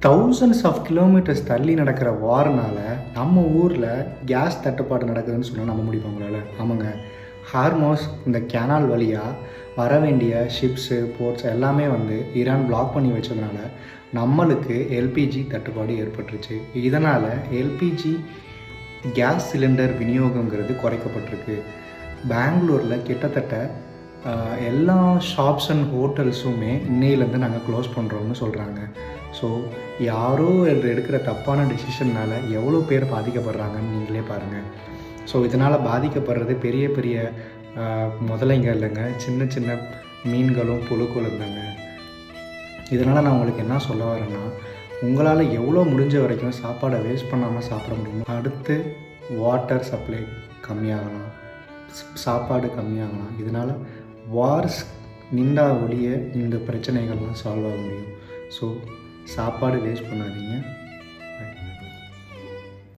Thousands half kilometres தள்ளி நடக்கிற வார்னால நம்ம ஊரில் கேஸ் தட்டுப்பாடு நடக்குதுன்னு சொன்னால் நம்ப முடியுமா உங்களால்? ஆமாங்க. ஹார்மோஸ் இந்த கேனால் வழியாக வர வேண்டிய ஷிப்ஸு, போர்ட்ஸ் எல்லாமே வந்து ஈரான் பிளாக் பண்ணி வச்சதுனால நம்மளுக்கு எல்பிஜி தட்டுப்பாடு ஏற்பட்டுருச்சு. இதனால் எல்பிஜி கேஸ் சிலிண்டர் விநியோகங்கிறது குறைக்கப்பட்டிருக்கு. பெங்களூரில் கிட்டத்தட்ட எல்லா ஷாப்ஸ் அண்ட் ஹோட்டல்ஸுமே இன்னையிலேருந்து நாங்கள் க்ளோஸ் பண்ணுறோம்னு சொல்கிறாங்க. ஸோ யாரோ எடுக்கிற தப்பான டெசிஷன்னால் எவ்வளோ பேர் பாதிக்கப்படுறாங்கன்னு நீங்களே பாருங்கள். ஸோ இதனால் பாதிக்கப்படுறது பெரிய பெரிய முதலைங்க இல்லைங்க, சின்ன சின்ன மீன்களும் புழுக்களும் தாங்க. இதனால் நான் உங்களுக்கு என்ன சொல்ல வரேன்னா, உங்களால் எவ்வளோ முடிஞ்ச வரைக்கும் சாப்பாடை வேஸ்ட் பண்ணாமல் சாப்பிட முடியுமோ. அடுத்து வாட்டர் சப்ளை கம்மியாகலாம், சாப்பாடு கம்மியாகலாம். இதனால் வார்ஸ் நின்றா ஒழிய இந்த பிரச்சனைகள்லாம் சால்வ் ஆக முடியும். ஸோ சாப்பாடு வேஸ்ட் பண்ணாதீங்க.